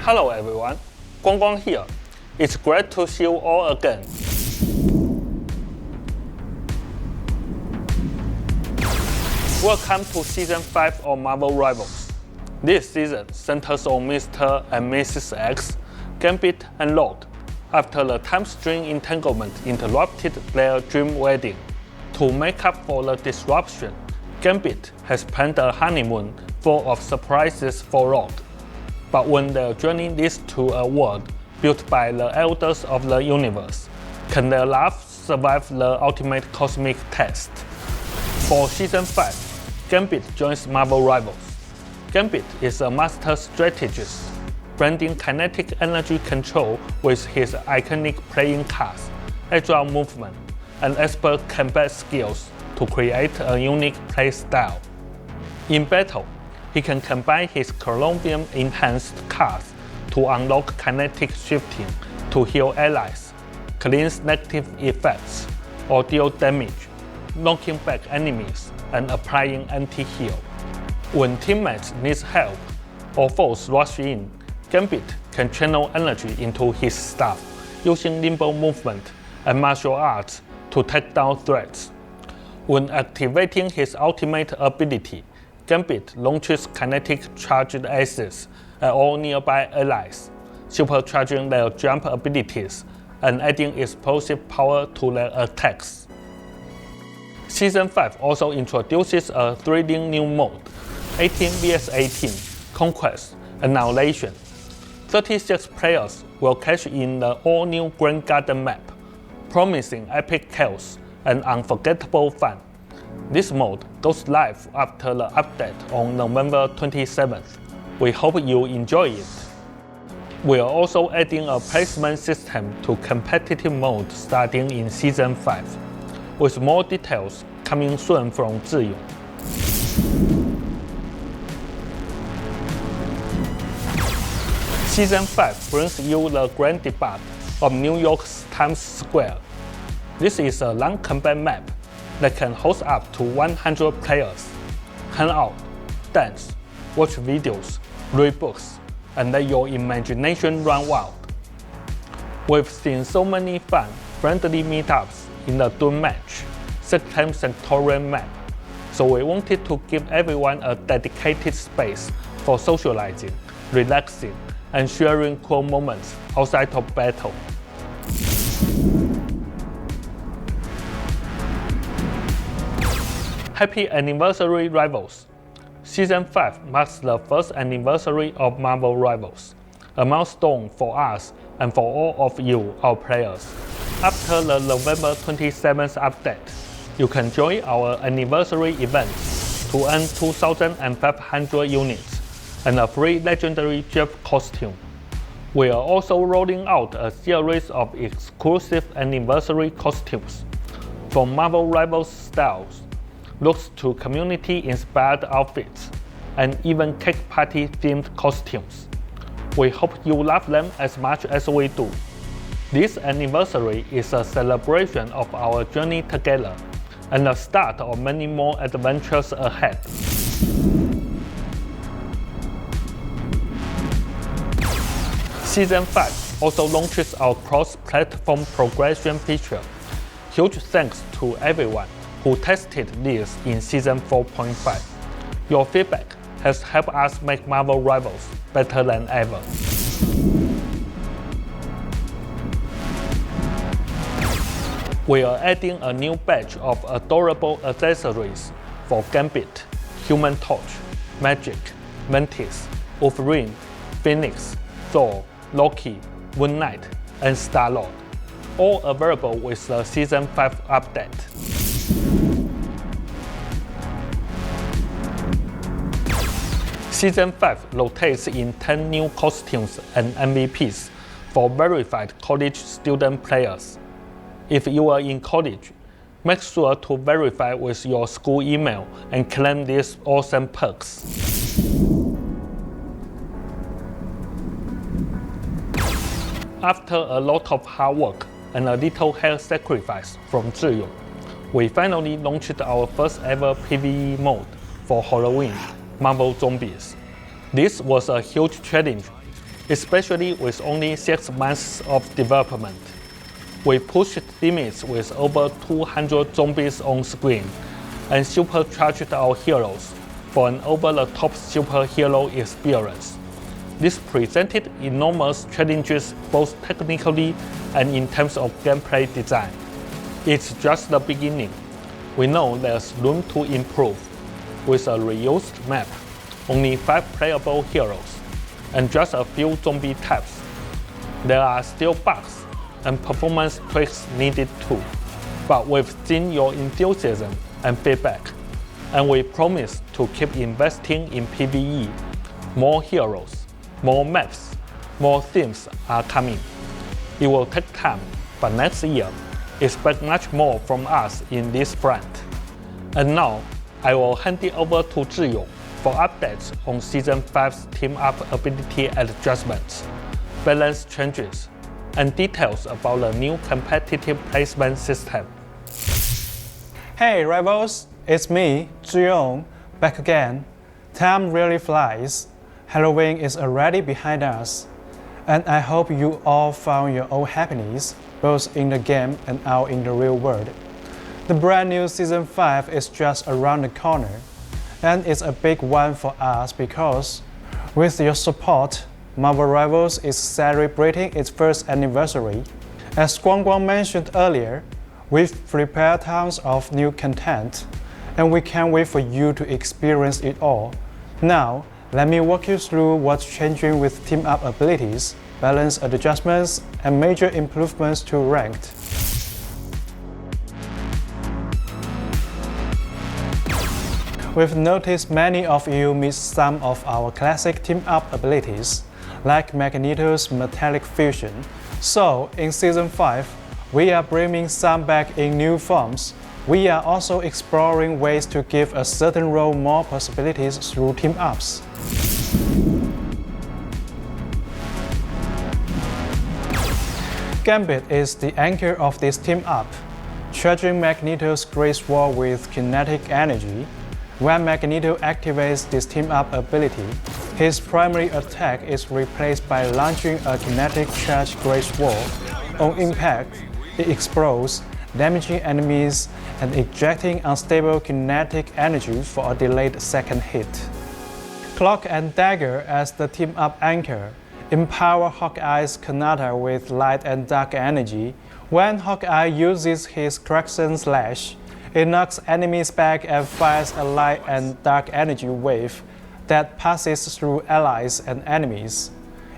Hello everyone, Guangguang here. It's great to see you all again. Welcome to Season 5 of Marvel Rivals. This season centers on Mr. and Mrs. X, Gambit and Rogue, after the time string entanglement interrupted their dream wedding. To make up for the disruption, Gambit has planned a honeymoon full of surprises for Rogue. But when their journey leads to a world built by the elders of the universe, can their love survive the ultimate cosmic test? For Season 5, Gambit joins Marvel Rivals. Gambit is a master strategist, blending kinetic energy control with his iconic playing cards, agile movement, and expert combat skills to create a unique play style. In battle, he can combine his Colombian-enhanced cards to unlock kinetic shifting to heal allies, cleanse negative effects, or deal damage, knocking back enemies and applying anti-heal. When teammates need help or foes rush in, Gambit can channel energy into his staff, using nimble movement and martial arts to take down threats. When activating his ultimate ability, Gambit launches kinetic charged aces at all nearby allies, supercharging their jump abilities and adding explosive power to their attacks. Season 5 also introduces a thrilling new mode, 18 vs 18, Conquest, Annihilation. 36 players will catch in the all-new Grand Garden map, promising epic chaos and unforgettable fun. This mode goes live after the update on November 27th. We hope you enjoy it. We are also adding a placement system to competitive mode starting in Season 5, with more details coming soon from Zhiyong. Season 5 brings you the grand debut of New York's Times Square. This is a long combat map that can host up to 100 players. Hang out, dance, watch videos, read books, and let your imagination run wild. We've seen so many fun, friendly meetups in the Duel match, 6-time sectorial map, so we wanted to give everyone a dedicated space for socializing, relaxing, and sharing cool moments outside of battle. Happy anniversary, Rivals! Season 5 marks the first anniversary of Marvel Rivals, a milestone for us and for all of you, our players. After the November 27th update, you can join our anniversary event to earn 2,500 units and a free legendary Jeff costume. We are also rolling out a series of exclusive anniversary costumes, from Marvel Rivals styles, looks to community-inspired outfits, and even cake party-themed costumes. We hope you love them as much as we do. This anniversary is a celebration of our journey together, and the start of many more adventures ahead. Season 5 also launches our cross-platform progression feature. Huge thanks to everyone who tested this in Season 4.5. Your feedback has helped us make Marvel Rivals better than ever. We are adding a new batch of adorable accessories for Gambit, Human Torch, Magic, Mantis, Wolverine, Phoenix, Thor, Loki, Moon Knight, and Star-Lord, all available with the Season 5 update. Season 5 rotates in 10 new costumes and MVPs for verified college student players. If you are in college, make sure to verify with your school email and claim these awesome perks. After a lot of hard work and a little health sacrifice from Zhiyong, we finally launched our first ever PvE mode for Halloween, Marvel Zombies. This was a huge challenge, especially with only 6 months of development. We pushed limits with over 200 zombies on screen and supercharged our heroes for an over-the-top superhero experience. This presented enormous challenges both technically and in terms of gameplay design. It's just the beginning. We know there's room to improve. With a reused map, only 5 playable heroes, and just a few zombie types, there are still bugs and performance tweaks needed too. But we've seen your enthusiasm and feedback, and we promise to keep investing in PvE. More heroes, more maps, more themes are coming. It will take time, but next year, expect much more from us in this front. And now, I will hand it over to Zhiyong for updates on Season 5's team-up ability adjustments, balance changes, and details about the new competitive placement system. Hey rivals, it's me, Zhiyong, back again. Time really flies. Halloween is already behind us, and I hope you all found your own happiness, both in the game and out in the real world. The brand new Season 5 is just around the corner, and it's a big one for us because, with your support, Marvel Rivals is celebrating its first anniversary. As Guangguang mentioned earlier, we've prepared tons of new content, and we can't wait for you to experience it all. Now, let me walk you through what's changing with team-up abilities, balance adjustments, and major improvements to ranked. We've noticed many of you missed some of our classic team-up abilities, like Magneto's metallic fusion. So, in Season 5, we are bringing some back in new forms. We are also exploring ways to give a certain role more possibilities through team-ups. Gambit is the anchor of this team-up, charging Magneto's Great Sword with kinetic energy. When Magneto activates this team-up ability, his primary attack is replaced by launching a kinetic charge Great Sword. On impact, it explodes, damaging enemies and ejecting unstable kinetic energy for a delayed second hit. Cloak and Dagger as the team-up anchor empower Hawkeye's Kanata with light and dark energy. When Hawkeye uses his Crescent Slash, it knocks enemies back and fires a light and dark energy wave that passes through allies and enemies.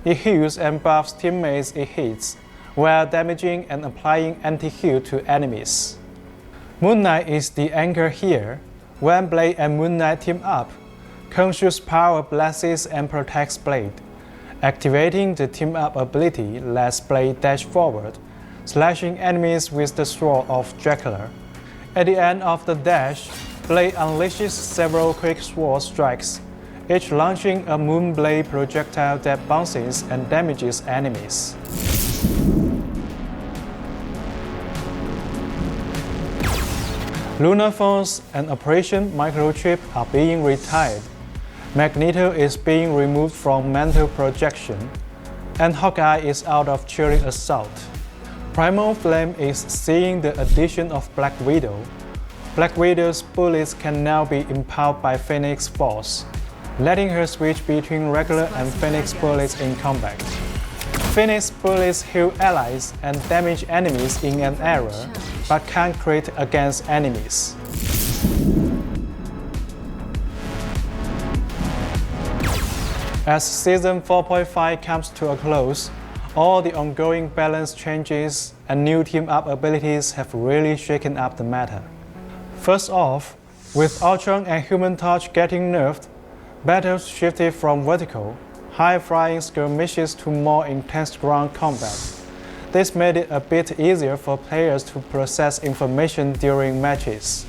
It heals and buffs teammates it hits, while damaging and applying anti-heal to enemies. Moon Knight is the anchor here. When Blade and Moon Knight team up, Khonshu's power blesses and protects Blade. Activating the team-up ability lets Blade dash forward, slashing enemies with the sword of Dracula. At the end of the dash, Blade unleashes several quick sword strikes, each launching a Moonblade projectile that bounces and damages enemies. Lunar Phones and Operation Microchip are being retired. Magneto is being removed from mental projection, and Hawkeye is out of Chilling Assault. Primal Flame is seeing the addition of Black Widow. Black Widow's bullets can now be empowered by Phoenix Force, letting her switch between regular and Phoenix bullets in combat. Phoenix bullets heal allies and damage enemies in an area, but can't crit against enemies. As Season 4.5 comes to a close, all the ongoing balance changes and new team-up abilities have really shaken up the meta. First off, with Ultron and Human Torch getting nerfed, battles shifted from vertical, high-flying skirmishes to more intense ground combat. This made it a bit easier for players to process information during matches.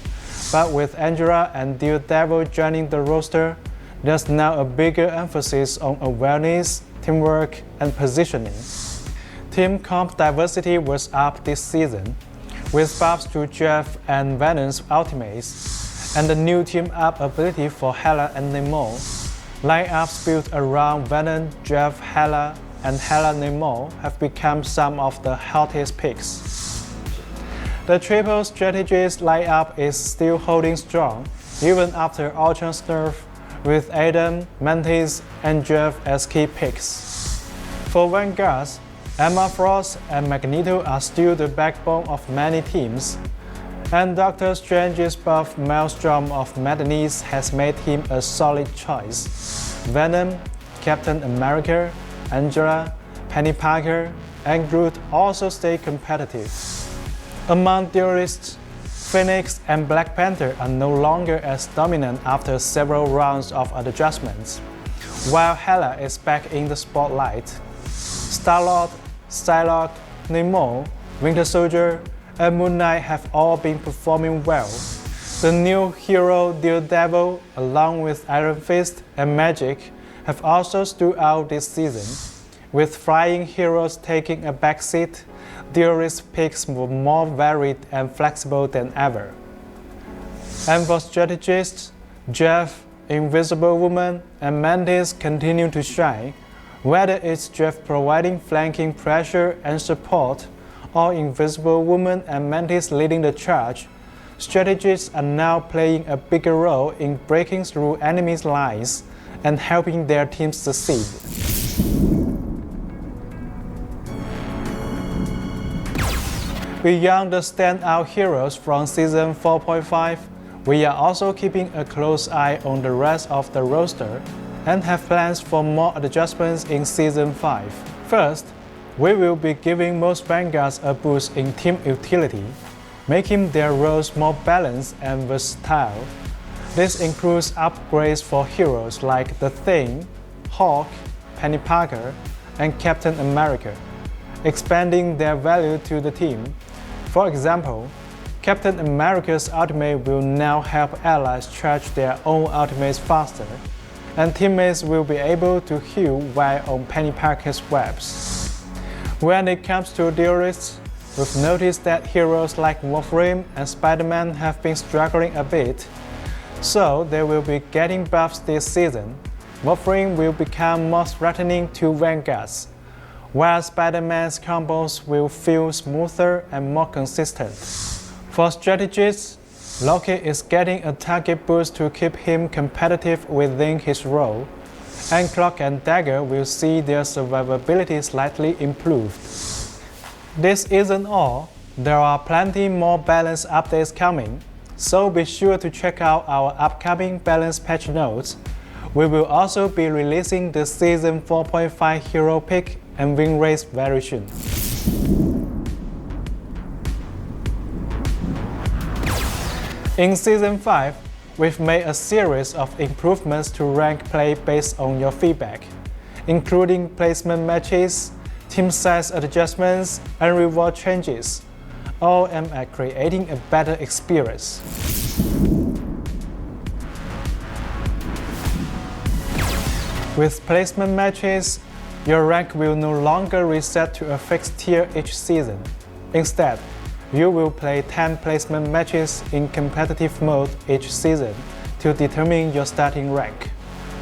But with Angela and Daredevil joining the roster, there's now a bigger emphasis on awareness, teamwork, and positioning. Team comp diversity was up this season, with buffs to Jeff and Venom's ultimates, and the new team-up ability for Hela and Namor. Lineups built around Venom, Jeff, Hela, and Hela Nemo have become some of the hottest picks. The triple strategist lineup is still holding strong, even after Ultron's nerf, with Adam, Mantis, and Jeff as key picks. For Vanguards, Emma Frost and Magneto are still the backbone of many teams, and Doctor Strange's buff Maelstrom of Madness has made him a solid choice. Venom, Captain America, Angela, Penny Parker, and Groot also stay competitive. Among duelists, Phoenix and Black Panther are no longer as dominant after several rounds of adjustments, while Hela is back in the spotlight. Star-Lord, Psylocke, Namor, Winter Soldier, and Moon Knight have all been performing well. The new hero Daredevil, along with Iron Fist and Magic, have also stood out this season. With flying heroes taking a backseat, duelist picks were more varied and flexible than ever. And for strategists, Jeff, Invisible Woman, and Mantis continue to shine. Whether it's Jeff providing flanking pressure and support, or Invisible Woman and Mantis leading the charge, strategists are now playing a bigger role in breaking through enemies' lines and helping their teams succeed. Beyond the standout heroes from Season 4.5, we are also keeping a close eye on the rest of the roster and have plans for more adjustments in Season 5. First, we will be giving most Vanguards a boost in team utility, making their roles more balanced and versatile. This includes upgrades for heroes like The Thing, Hawk, Penny Parker, and Captain America, expanding their value to the team. For example, Captain America's ultimate will now help allies charge their own ultimates faster, and teammates will be able to heal while on Penny Parker's webs. When it comes to duelists, we've noticed that heroes like Wolverine and Spider-Man have been struggling a bit, so they will be getting buffs this season. Wolverine will become more threatening to Vanguards, while Spider-Man's combos will feel smoother and more consistent. For strategists, Loki is getting a target boost to keep him competitive within his role, and Cloak and Dagger will see their survivability slightly improved. This isn't all. There are plenty more balance updates coming, so be sure to check out our upcoming balance patch notes. We will also be releasing the Season 4.5 hero pick and win rates very soon. In Season 5, we've made a series of improvements to rank play based on your feedback, including placement matches, team size adjustments, and reward changes, all aimed at creating a better experience. With placement matches, your rank will no longer reset to a fixed tier each season. Instead, you will play 10 placement matches in competitive mode each season to determine your starting rank.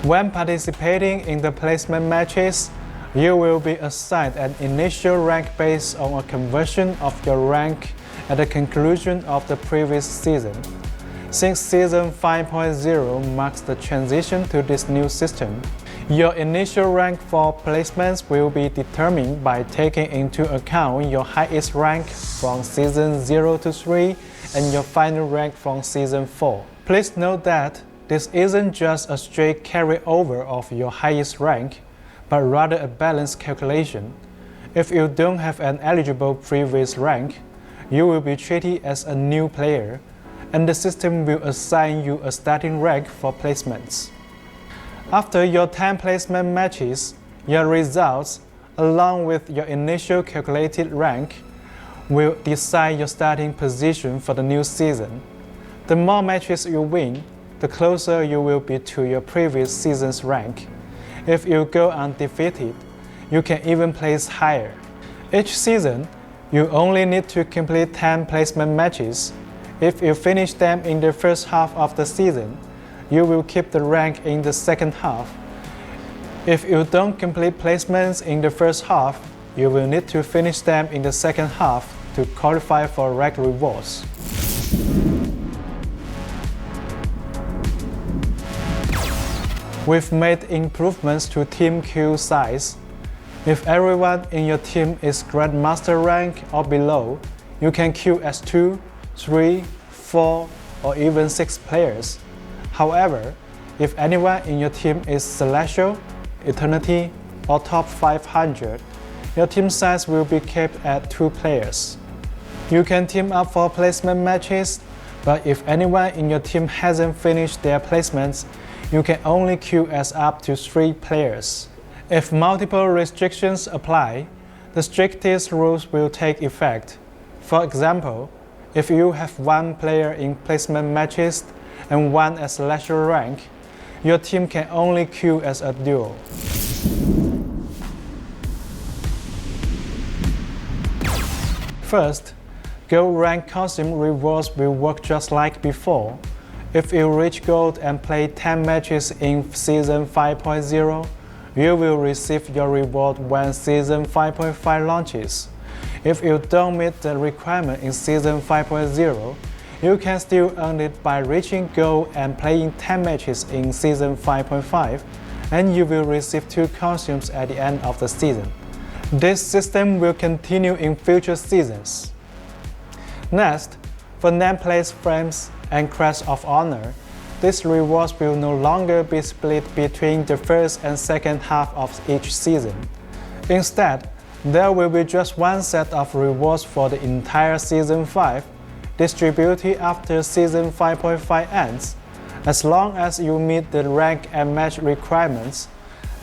When participating in the placement matches, you will be assigned an initial rank based on a conversion of your rank at the conclusion of the previous season. Since Season 5.0 marks the transition to this new system, your initial rank for placements will be determined by taking into account your highest rank from Season 0 to 3 and your final rank from Season 4. Please note that this isn't just a straight carryover of your highest rank, but rather a balanced calculation. If you don't have an eligible previous rank, you will be treated as a new player, and the system will assign you a starting rank for placements. After your 10 placement matches, your results, along with your initial calculated rank, will decide your starting position for the new season. The more matches you win, the closer you will be to your previous season's rank. If you go undefeated, you can even place higher. Each season, you only need to complete 10 placement matches. If you finish them in the first half of the season, you will keep the rank in the second half. If you don't complete placements in the first half, you will need to finish them in the second half to qualify for rank rewards. We've made improvements to team queue size. If everyone in your team is Grandmaster rank or below, you can queue as 2, 3, 4, or even 6 players. However, if anyone in your team is Celestial, Eternity, or top 500, your team size will be kept at 2 players. You can team up for placement matches, but if anyone in your team hasn't finished their placements, you can only queue as up to 3 players. If multiple restrictions apply, the strictest rules will take effect. For example, if you have 1 player in placement matches and 1 as Celestial rank, your team can only queue as a duel. First, Gold rank costume rewards will work just like before. If you reach Gold and play 10 matches in Season 5.0, you will receive your reward when Season 5.5 launches. If you don't meet the requirement in Season 5.0, you can still earn it by reaching Gold and playing 10 matches in Season 5.5, and you will receive 2 costumes at the end of the season. This system will continue in future seasons. Next, for nameplate frames and Crest of Honor, these rewards will no longer be split between the first and second half of each season. Instead, there will be just one set of rewards for the entire Season 5, distributed after Season 5.5 ends, as long as you meet the rank and match requirements.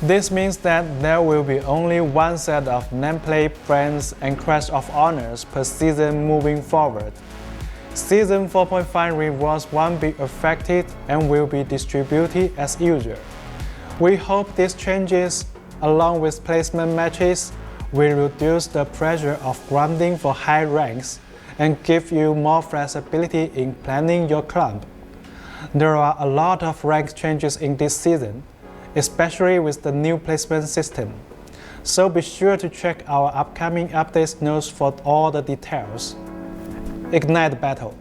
This means that there will be only one set of nameplate friends and Crest of Honors per season moving forward. Season 4.5 rewards won't be affected and will be distributed as usual. We hope these changes, along with placement matches, will reduce the pressure of grinding for high ranks and give you more flexibility in planning your club. There are a lot of rank changes in this season, especially with the new placement system. So be sure to check our upcoming updates notes for all the details. Ignite the battle!